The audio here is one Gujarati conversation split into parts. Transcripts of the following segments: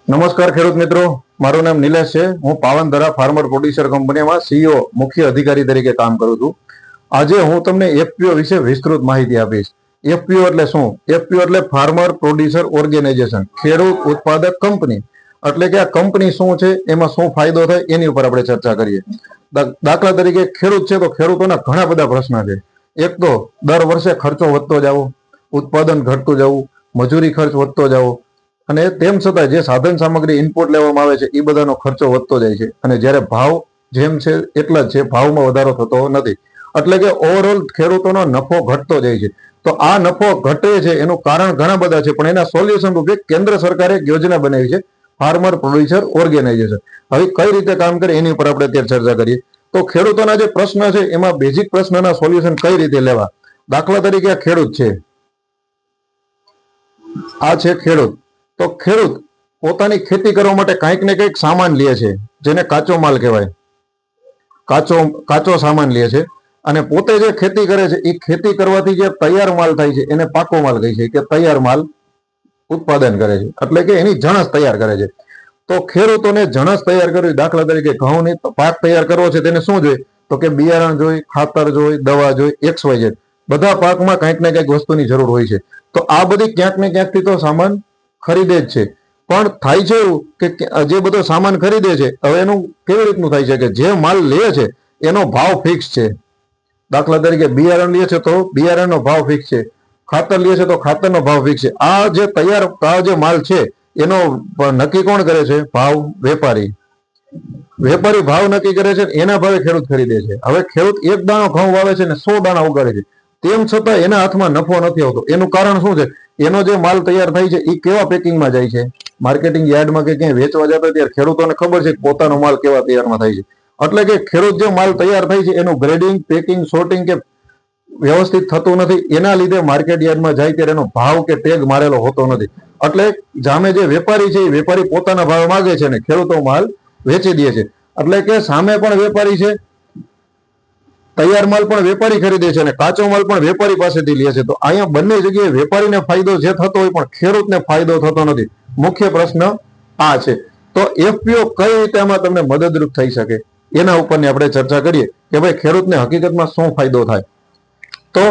નમસ્કાર ખેડૂત મિત્રો, મારું નામ નિલેશ છે. હું પાવનધરા ફાર્મર પ્રોડ્યુસર કંપનીમાં સીઈઓ મુખ્ય અધિકારી તરીકે કામ કરું છું. આજે હું તમને એફપીઓ વિશે વિસ્તૃત માહિતી આપીશ. એફપીઓ એટલે શું? એફપીઓ એટલે ફાર્મર પ્રોડ્યુસર ઓર્ગેનાઇઝેશન, ખેડૂત ઉત્પાદક કંપની. એટલે કે આ કંપની શું છે, એમાં શું ફાયદો થાય એની ઉપર આપણે ચર્ચા કરીએ. દાખલા તરીકે ખેડૂત છે તો ખેડૂતોના ઘણા બધા પ્રશ્ન છે. એક તો દર વર્ષે ખર્ચો વધતો જવો, ઉત્પાદન ઘટતું જવું, મજૂરી ખર્ચ વધતો જવો, અને તેમ છતાં જે સાધન સામગ્રી ઇનપુટ લેવામાં આવે છે એ બધાનો ખર્ચો વધતો જાય છે. અને જ્યારે ભાવ જેમ છે એટલા જ છે, ભાવમાં વધારો થતો નથી. એટલે કે ઓવરઓલ ખેડૂતોનો નફો ઘટતો જાય છે. તો આ નફો ઘટે છે એનું કારણ ઘણા બધા છે, પણ એના સોલ્યુશન રૂપે કેન્દ્ર સરકારે એક યોજના બનાવી છે, ફાર્મર પ્રોડ્યુસર ઓર્ગેનાઇઝેશન. હવે કઈ રીતે કામ કરે એની ઉપર આપણે અત્યારે ચર્ચા કરીએ. તો ખેડૂતોના જે પ્રશ્ન છે એમાં બેઝિક પ્રશ્નના સોલ્યુશન કઈ રીતે લેવા. દાખલા તરીકે આ ખેડૂત છે, આ છે ખેડૂત. તો ખેડૂત પોતાની ખેતી કરવા માટે કંઈક ને કંઈક સામાન લે છે, જેને કાચો માલ કહેવાય. કાચો સામાન લે છે અને પોતે જે ખેતી કરે છે એ ખેતી કરવાથી જે તૈયાર માલ થાય છે એને પાકો માલ કહે છે, કે તૈયાર માલ ઉત્પાદન કરે છે, એટલે કે એની જણસ તૈયાર કરે છે. તો ખેડૂતોને જણસ તૈયાર કરવી, દાખલા તરીકે ઘઉંની પાક તૈયાર કરવો છે, તેને શું જોઈએ? તો કે બિયારણ જોઈ, ખાતર જોઈ, દવા જોઈ, XYZ. બધા પાકમાં કંઈક ને કંઈક વસ્તુની જરૂર હોય છે. તો આ બધી ક્યાંક ને ક્યાંકથી તો સામાન ખરીદે જ છે. પણ થાય છે એવું કે જે બધો સામાન ખરીદે છે, હવે એનું કેવી રીતનું થાય છે કે જે માલ લે છે એનો ભાવ ફિક્સ છે. દાખલા તરીકે બિયારણ લે છે તો બિયારણનો ભાવ ફિક્સ છે, ખાતર લે છે તો ખાતરનો ભાવ ફિક્સ છે. આ જે તૈયાર જે માલ છે એનો નક્કી કોણ કરે છે? ભાવ વેપારી. વેપારી ભાવ નક્કી કરે છે, એના ભાવે ખેડૂત ખરીદે છે. હવે ખેડૂત એક દાણો ઘઉં વાવે છે ને 100 દાણા ઉગાડે છે, તેમ છતાં એના હાથમાં નફો નથી આવતો. એનું કારણ શું છે? એનો જે માલ તૈયાર થાય છે એ કેવા પેકિંગમાં જાય છે? માર્કેટિંગ યાર્ડમાં કે ક્યાંય વેચવા જતા ત્યારે ખેડૂતોને ખબર છે કે પોતાનો માલ કેવા તૈયારમાં થાય છે. એટલે કે ખેડૂત જે માલ તૈયાર થાય છે એનું ગ્રેડિંગ, પેકિંગ, સોર્ટિંગ કે વ્યવસ્થિત થતું નથી. એના લીધે માર્કેટ યાર્ડમાં જાય ત્યારે એનો ભાવ કે ટેગ મારેલો હોતો નથી. એટલે સામે જે વેપારી છે એ વેપારી પોતાના ભાવે માગે છે અને ખેડૂતો માલ વેચી દે છે. એટલે કે સામે પણ વેપારી છે, તૈયાર માલ પણ વેપારી ખરીદે છે અને કાચો માલ પણ વેપારી પાસેથી લે છે. તો અહીંયા બંને જગ્યાએ વેપારીને ફાયદો જે થતો હોય પણ ખેડૂતને ફાયદો થતો નથી. મુખ્ય પ્રશ્ન આ છે. તો એફપીઓ કઈ રીતે આમાં તમને મદદરૂપ થઈ શકે એના ઉપરની આપણે ચર્ચા કરીએ કે ભાઈ ખેડૂતને હકીકતમાં શું ફાયદો થાય. તો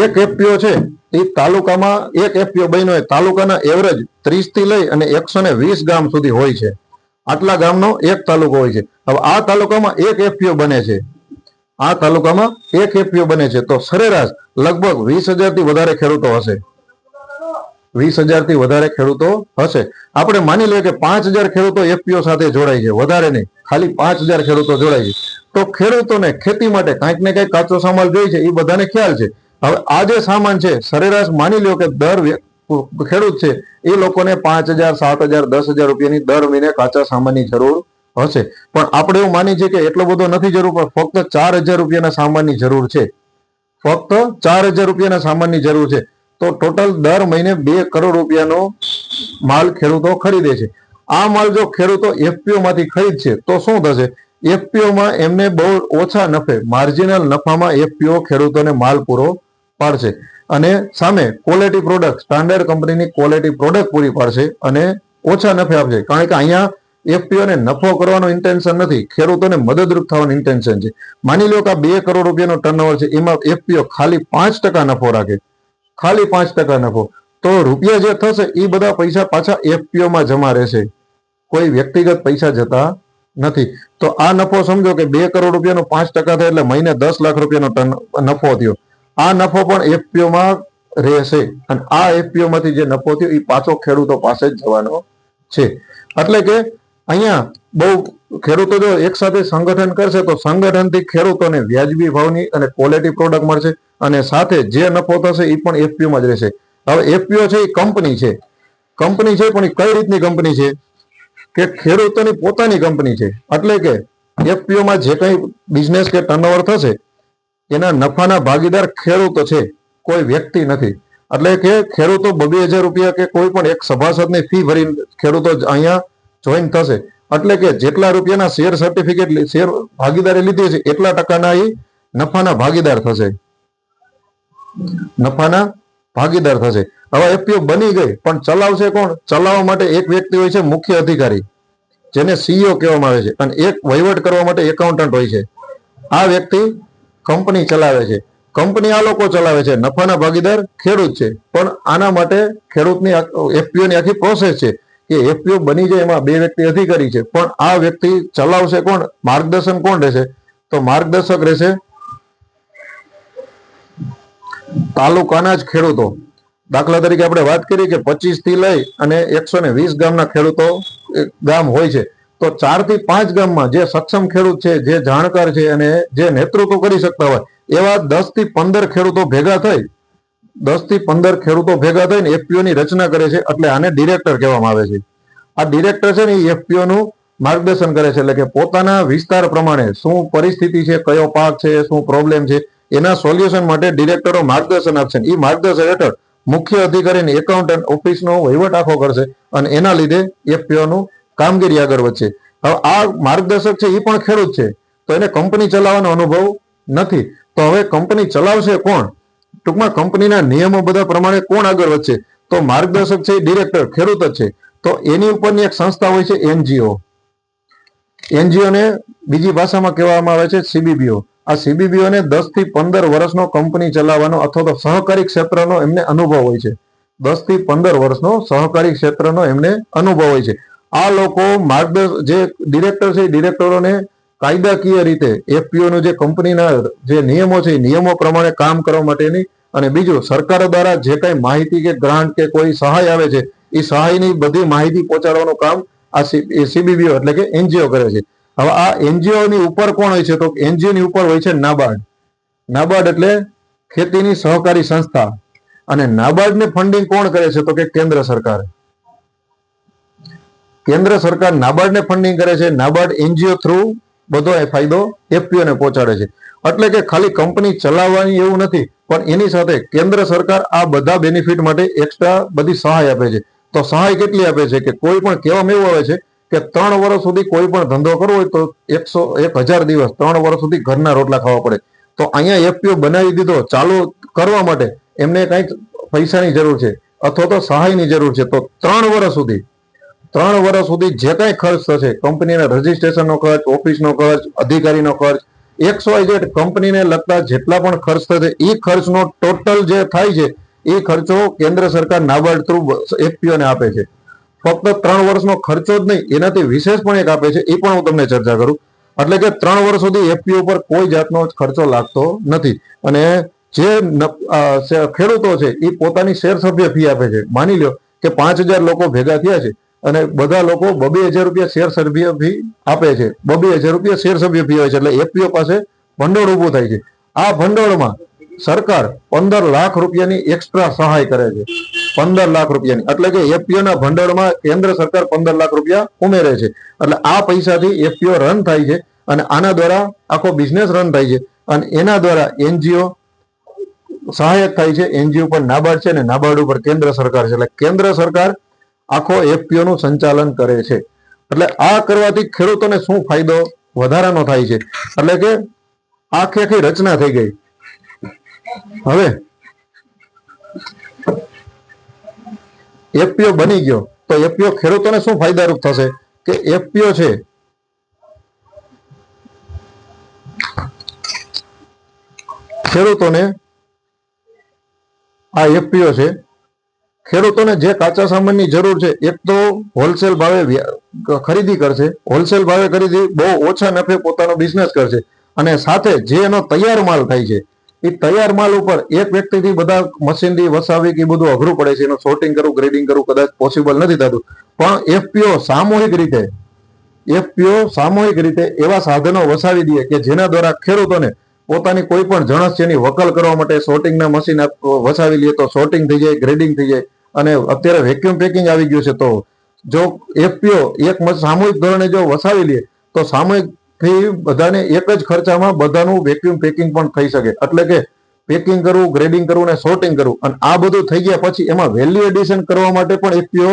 એક એફપીઓ છે એ તાલુકામાં, એક એફપીઓ બન્યો હોય તાલુકાના એવરેજ 30 થી લઈ અને 120 ગામ સુધી હોય છે. આટલા ગામનો એક તાલુકો હોય છે. હવે આ તાલુકામાં એક એફપીઓ બને છે, આ તાલુકામાં એક એફપીઓ બને છે. તો સરેરાશ લગભગ 20,000 થી વધારે ખેડૂતો હશે. 20,000 થી વધારે ખેડૂતો હશે. આપણે માની લઈએ કે 5,000 ખેડૂતો એફપીઓ સાથે જોડાય છે, વધારે નહીં, ખાલી 5,000 ખેડૂતો જોડાય છે. તો ખેડૂતોને ખેતી માટે કંઈક ને કંઈક કાચો સામાન જોઈએ છે, એ બધાને ખ્યાલ છે. હવે આ જે સામાન છે સરેરાશ માની લો કે દર ખેડૂત છે એ લોકોને 5,000, 7,000, 10,000 રૂપિયાની દર મહિને કાચા સામાનની જરૂર હશે. પણ આપણે એવું માની છે કે એટલો બધો નથી જરૂર, પણ ફક્ત 4,000 રૂપિયાના સામાનની જરૂર છે. ફક્ત 4,000 રૂપિયાના સામાનની જરૂર છે. તો ટોટલ દર મહિને 2 કરોડ રૂપિયાનો માલ ખેડૂતો ખરીદે છે. આ માલ જો ખેડૂતો એફપીઓ માંથી ખરીદશે તો શું થશે? એફપીઓમાં એમને બહુ ઓછા નફે, માર્જિનલ નફામાં એફપીઓ ખેડૂતોને માલ પૂરો પાડશે અને સામે ક્વોલિટી પ્રોડક્ટ, સ્ટાન્ડર્ડ કંપનીની ક્વોલિટી પ્રોડક્ટ પૂરી પાડશે અને ઓછા નફે આપશે. કારણ કે અહીંયા એફપીઓને નફો કરવાનો ઇન્ટેન્શન નથી, ખેડૂતોને મદદરૂપ થવાનું ઇન્ટેન્શન છે. માની લો કે આ 2 કરોડ રૂપિયાનો ટર્નઓવર છે, એમાં એફપીઓ ખાલી 5% નફો રાખે, ખાલી 5% નફો. તો રૂપિયા જે થશે એ બધા પૈસા પાછા એફપીઓમાં જમા રહેશે, કોઈ વ્યક્તિગત પૈસા જતા નથી. તો આ નફો સમજો કે 2 કરોડ રૂપિયાનો 5% થાય એટલે મહિને 10 લાખ રૂપિયાનો નફો થયો. આ નફો પણ એફપીઓમાં રહેશે અને આ એફપીઓમાંથી જે નફો થયો એ પાછો ખેડૂતો પાસે જ જવાનો છે. એટલે કે અહીંયા બહુ ખેડૂતો જો એક સાથે સંગઠન કરશે તો સંગઠનથી ખેડૂતોને વ્યાજબી ભાવની અને ક્વોલિટી પ્રોડક્ટ મળશે અને સાથે જે નફો થશે એ પણ એફપીઓમાં જ રહેશે. હવે એફપીઓ છે એ કંપની છે, કંપની છે પણ એ કઈ રીતની કંપની છે કે ખેડૂતોની પોતાની કંપની છે. એટલે કે એફપીઓમાં જે કંઈ બિઝનેસ કે ટર્નઓવર થશે એના નફાના ભાગીદાર ખેડૂતો છે, કોઈ વ્યક્તિ નથી. એટલે કે ખેડૂતો 2,000 રૂપિયા કે કોઈ પણ એક સભાસદની ફી ભરીને ખેડૂતો અહીંયા જોઈન થશે. એટલે કે જેટલા રૂપિયાના શેર સર્ટિફિકેટ, શેર ભાગીદારી લીધી છે એટલા ટકાના એ નફાના ભાગીદાર થશે, નફાના ભાગીદાર થશે. હવે એફપીઓ બની ગઈ, પણ ચલાવશે કોણ? ચલાવવા માટે એક વ્યક્તિ હોય છે મુખ્ય અધિકારી, જેને સીઈઓ કહેવામાં આવે છે, અને એક વહીવટ કરવા માટે એકાઉન્ટન્ટ હોય છે. આ વ્યક્તિ કંપની ચલાવે છે. કંપની આ લોકો ચલાવે છે, નફાના ભાગીદાર ખેડૂત છે. પણ આના માટે ખેડૂતની એફપીઓ ની આખી પ્રોસેસ છે કે એફપીઓ બની જાય એમાં બે વ્યક્તિ અધિકારી છે, પણ આ વ્યક્તિ ચલાવશે કોણ? માર્ગદર્શન કોણ રહેશે? તો માર્ગદર્શક રહેશે તાલુકાના જ ખેડૂતો. દાખલા તરીકે આપણે વાત કરીએ કે 25 થી લઈ અને 120 ગામના ખેડૂતો ગામ હોય છે, તો 4 થી 5 ગામમાં જે સક્ષમ ખેડૂત છે, જે જાણકાર છે અને જે નેતૃત્વ કરી શકતા હોય એવા 10 થી 15 ખેડૂતો ભેગા થઈ 10 થી 15 ખેડૂતો ભેગા થઈને એફપીઓ ની રચના કરે છે. એટલે આને ડિરેક્ટર કહેવામાં આવે છે. આ ડિરેક્ટર છે ને એ એફપીઓ નું માર્ગદર્શન કરે છે. એટલે કે પોતાના વિસ્તાર પ્રમાણે શું પરિસ્થિતિ છે, કયો પાક છે, શું પ્રોબ્લેમ છે, એના સોલ્યુશન માટે ડિરેક્ટરો માર્ગદર્શન આપશે. એ માર્ગદર્શન હેઠળ મુખ્ય અધિકારીની એકાઉન્ટન્ટ ઓફિસનો વહીવટ આખો કરશે અને એના લીધે એફપીઓ નું કામગીરી આગળ વધશે. હવે આ માર્ગદર્શક છે એ પણ ખેડૂત છે, તો એને કંપની ચલાવવાનો અનુભવ નથી. તો હવે કંપની ચલાવશે કોણ? ટૂંકમાં કંપનીના નિયમો બધા પ્રમાણે કોણ આગળ વધશે? તો માર્ગદર્શક છે ડિરેક્ટર ખેડૂત જ છે. તો એની ઉપરની એક સંસ્થા હોય છે એનજીઓ. એનજીઓ ને બીજી ભાષામાં કહેવામાં આવે છે સીબીબીઓ. આ સીબીબીઓ ને 10 થી 15 વર્ષનો કંપની ચલાવવાનો અથવા તો સહકારી ક્ષેત્રનો એમને અનુભવ હોય છે. 10 થી 15 વર્ષનો સહકારી ક્ષેત્રનો એમને અનુભવ હોય છે. આ લોકો જે ડિરેક્ટર છે, ડિરેક્ટરોને કાયદાકીય રીતે એફપીઓ નું જે કંપનીના જે નિયમો છે એ નિયમો પ્રમાણે કામ કરવા માટેની, અને બીજું સરકાર દ્વારા જે કઈ માહિતી કે ગ્રાન્ટ કે કોઈ સહાય આવે છે એ સહાયની બધી માહિતી પહોંચાડવાનું કામ આ સીબીબીઓ એટલે કે એનજીઓ કરે છે. હવે આ એનજીઓ ની ઉપર કોણ હોય છે? તો એનજીઓ ની ઉપર હોય છે નાબાર્ડ. નાબાર્ડ એટલે ખેતીની સહકારી સંસ્થા. અને નાબાર્ડ ને ફંડિંગ કોણ કરે છે? તો કે કેન્દ્ર સરકાર. કેન્દ્ર સરકાર નાબાર્ડ ને ફંડિંગ કરે છે. નાબાર્ડ એનજીઓ થ્રુ બધો ફાયદો એફપીઓ ને પહોંચાડે છે. એટલે કે ખાલી કંપની ચલાવવાની એવું નથી, પણ એની સાથે કેન્દ્ર સરકાર આ બધા બેનિફિટ માટે એક્સ્ટ્રા બધી સહાય આપે છે. તો સહાય કેટલી આપે છે કે કોઈ પણ કહેવામાં એવું આવે છે કે 3 વર્ષ સુધી કોઈ પણ ધંધો કરવો હોય તો 1000 દિવસ 3 વર્ષ સુધી ઘરના રોટલા ખાવા પડે. તો અહીંયા એફપીઓ બનાવી દીધો ચાલુ કરવા માટે એમને કંઈક પૈસાની જરૂર છે અથવા તો સહાયની જરૂર છે. તો 3 વર્ષ સુધી જે કાંઈ ખર્ચ થશે, કંપનીના રજીસ્ટ્રેશનનો ખર્ચ, ઓફિસનો ખર્ચ, અધિકારીનો ખર્ચ, XYZ કંપનીને લગતા જેટલા પણ ખર્ચ થશે એ ખર્ચનો ટોટલ જે થાય છે એ ખર્ચો કેન્દ્ર સરકાર નાબાર્ડ થ્રુ એફપીઓ ને આપે છે. ફક્ત 3 વર્ષનો ખર્ચો જ નહીં, એનાથી વિશેષ પણ એક આપે છે, એ પણ હું તમને ચર્ચા કરું. એટલે કે 3 વર્ષ સુધી એફપીઓ પર કોઈ જાતનો ખર્ચો લાગતો નથી. અને જે ખેડૂતો છે એ પોતાની શેર સભ્ય ફી આપે છે. માની લો કે 5000 લોકો ભેગા થયા છે અને બધા લોકો 2000 રૂપિયા શેર સભ્ય ફી આપે છે. 2000 રૂપિયા શેર સભ્ય ફી હોય છે. એટલે એફપીઓ પાસે ભંડોળ ઉભું થાય છે. આ ભંડોળમાં સરકાર 15 લાખ રૂપિયાની એક્સ્ટ્રા સહાય કરે છે. 15 લાખ રૂપિયાની. એટલે કે એફપીઓ ના ભંડોળમાં કેન્દ્ર સરકાર 15 લાખ રૂપિયા ઉમેરે છે. એટલે આ પૈસાથી એફપીઓ રન થાય છે અને આના દ્વારા આખો બિઝનેસ રન થાય છે. અને એના દ્વારા એનજીઓ સહાયક થાય છે. એનજીઓ પર નાબાર્ડ છે અને નાબાર્ડ ઉપર કેન્દ્ર સરકાર છે. એટલે કેન્દ્ર સરકાર આખો એફપીઓ નું સંચાલન કરે છે. એટલે આ કરવાથી ખેડૂતોને શું ફાયદો વધારાનો થાય છે? એટલે કે આખી રચના થઈ ગઈ. હવે એફપીઓ બની ગયો તો એફપીઓ ખેડૂતોને શું ફાયદારૂપ થશે? કે એફપીઓ છે ખેડૂતોને ખેડૂતોને જે કાચા સામાનની જરૂર છે એક તો હોલસેલ ભાવે ખરીદી કરશે. હોલસેલ ભાવે ખરીદી બહુ ઓછા નફે પોતાનો બિઝનેસ કરશે. અને સાથે જે એનો તૈયાર માલ થાય છે એ તૈયાર માલ ઉપર એક વ્યક્તિથી બધા મશીનરી વસાવી કે બધું અઘરું પડે છે. એનું સોર્ટિંગ કરવું, ગ્રેડિંગ કરવું કદાચ પોસિબલ નથી થતું. પણ એફપીઓ સામૂહિક રીતે એવા સાધનો વસાવી દે કે જેના દ્વારા ખેડૂતોને પોતાની કોઈ પણ જણસની વકલ કરવા માટે સોર્ટિંગના મશીન વસાવી લે તો સોર્ટિંગ થઈ જાય, ગ્રેડિંગ થઈ જાય. અને અત્યારે વેક્યુમ પેકિંગ આવી ગયું છે. તો જો એફપીઓ એક સામૂહિક ધોરણે જો વસાવી લે તો સામૂહિક થી બધાને એક જ ખર્ચામાં બધાનું વેક્યુમ પેકિંગ પણ થઈ શકે. એટલે કે પેકિંગ કરવું, ગ્રેડિંગ કરવું અને સોર્ટિંગ કરવું, અને આ બધું થઈ ગયા પછી એમાં વેલ્યુ એડિશન કરવા માટે પણ એફપીઓ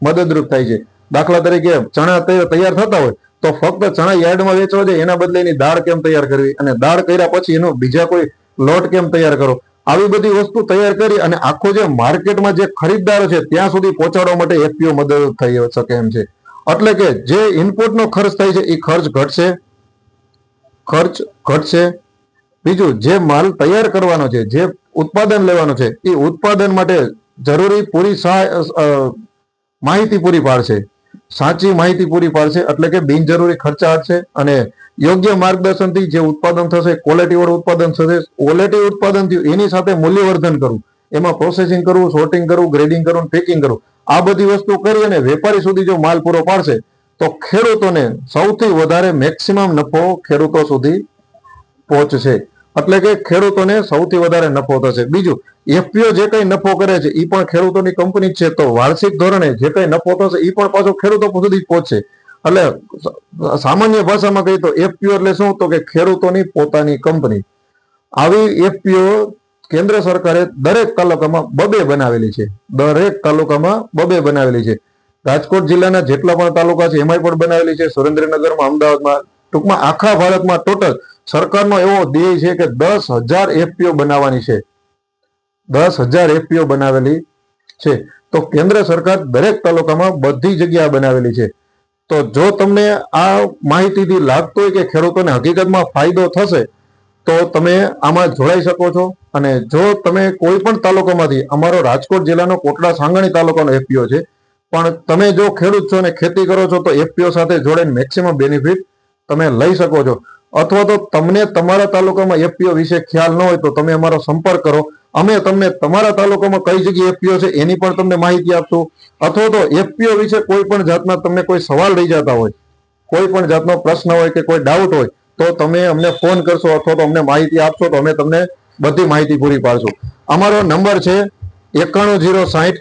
મદદરૂપ થાય છે. દાખલા તરીકે ચણા તૈયાર થતા હોય તો ફક્ત ચણા યાર્ડમાં વેચવા જાય એના બદલે એની દાળ કેમ તૈયાર કરવી, અને દાળ કર્યા પછી એનો બીજા કોઈ લોટ કેમ તૈયાર કરો, આવી બધી વસ્તુ તૈયાર કરી અને આખો જે માર્કેટમાં જે ખરીદદારો છે ત્યાં સુધી પહોંચાડવા માટે એફપીઓ મદદ થઈ શકે એમ છે. એટલે કે જે ઇનપુટનો ખર્ચ થાય છે એ ખર્ચ ઘટશે. બીજું, જે માલ તૈયાર કરવાનો છે, જે ઉત્પાદન લેવાનું છે, એ ઉત્પાદન માટે જરૂરી પૂરી માહિતી પૂરી પાડશે, સાચી માહિતી પૂરી પાડશે. એટલે કે બિનજરૂરી ખર્ચા હટશે અને યોગ્ય માર્ગદર્શનથી જે ઉત્પાદન થશે, ક્વોલિટી વાળું ઉત્પાદન થશે. ક્વોલિટી ઉત્પાદન થયું એની સાથે મૂલ્યવર્ધન કરવું, એમાં પ્રોસેસિંગ કરવું, સોર્ટિંગ કરવું, ગ્રેડિંગ કરવું, પેકિંગ કરવું, આ બધી વસ્તુ કરી અને વેપારી સુધી જો માલ પૂરો પાડશે તો ખેડૂતોને સૌથી વધારે મેક્સિમમ નફો ખેડૂતો સુધી પહોંચશે. એટલે કે ખેડૂતોને સૌથી વધારે નફો થશે. બીજું, એફપીઓ જે કઈ નફો કરે છે એ પણ ખેડૂતોની કંપની છે, તો વાર્ષિક ધોરણે જે કઈ નફો થશે એ પણ પાછો ખેડૂતો સુધી પહોંચશે. એટલે સામાન્ય ભાષામાં કહીએ તો એફપીઓ એટલે શું, તો કે ખેડૂતોની પોતાની કંપની. આવી એફપીઓ કેન્દ્ર સરકારે દરેક તાલુકામાં બબે બનાવેલી છે. દરેક તાલુકામાં બબે બનાવેલી છે. રાજકોટ જિલ્લાના જેટલા પણ તાલુકા છે એમાં પણ બનાવેલી છે, સુરેન્દ્રનગરમાં, અમદાવાદમાં, ટૂંકમાં આખા ભારતમાં ટોટલ સરકારનો એવો ધ્યેય છે કે 10,000 એફપીઓ બનાવવાની છે. 10,000 એફપીઓ બનાવેલી છે. તો કેન્દ્ર સરકાર દરેક તાલુકામાં બધી જગ્યા બનાવેલી છે. તો જો તમને આ માહિતીથી લાગતું હોય કે ખેડૂતોને હકીકતમાં ફાયદો થશે તો તમે આમાં જોડાઈ શકો છો. અને જો તમે કોઈ પણ તાલુકામાંથી, અમારો રાજકોટ જિલ્લાનો કોટડા સાંગણી તાલુકાનો એફપીઓ છે, પણ તમે જો ખેડૂત છો અને ખેતી કરો છો તો એફપીઓ સાથે જોડાઈને મેક્સિમમ બેનિફિટ તમે લઈ શકો છો. અથવા તો તમને તમારા તાલુકામાં એફપીઓ વિશે ખ્યાલ ન હોય તો તમે અમારો સંપર્ક કરો. અમે તમને તમારા તાલુકામાં કઈ જગ્યાએ એફપીઓ છે એની પણ તમને માહિતી આપશું. અથવા તો એફપીઓ વિશે કોઈ પણ જાતના તમને કોઈ સવાલ રહી જતા હોય, કોઈ પણ જાતનો પ્રશ્ન હોય કે કોઈ ડાઉટ હોય તો તમે અમને ફોન કરશો અથવા તો અમને માહિતી આપશો તો અમે તમને બધી માહિતી પૂરી પાડશું. અમારો નંબર છે 91060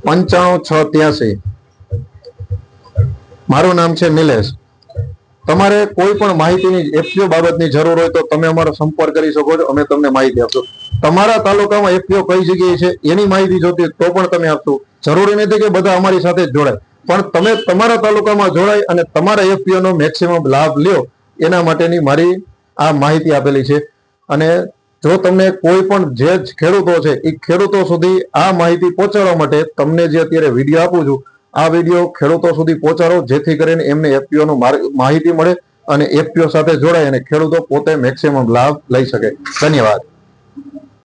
95683. મારું નામ છે નિલેશ. તમારે કોઈ પણ માહિતીની એફપીઓ બાબતની જરૂર હોય તો તમે અમારો સંપર્ક કરી શકો છો, અમે તમને માહિતી આપશું. તમારા તાલુકામાં એફપીઓ કઈ જગ્યાએ છે એની માહિતી જોતી તો પણ તમે આપશું. જરૂરી નથી કે બધા અમારી સાથે જ જોડાય, પણ તમે તમારા તાલુકામાં જોડાય અને તમારા એફપીઓ નો મેક્સિમમ લાભ લ્યો એના માટેની મારી આ માહિતી આપેલી છે. અને જો તમને કોઈ પણ જે ખેડૂતો છે એ ખેડૂતો સુધી આ માહિતી પહોંચાડવા માટે તમને જે અત્યારે વિડીયો આપું છું, આ વિડીયો ખેડૂતો સુધી પહોંચાડો, જેથી કરીને એમને એફપીઓ નો માહિતી મળે અને એફપીઓ સાથે જોડાય અને ખેડૂતો પોતે મેક્સિમમ લાભ લઈ શકે. ધન્યવાદ.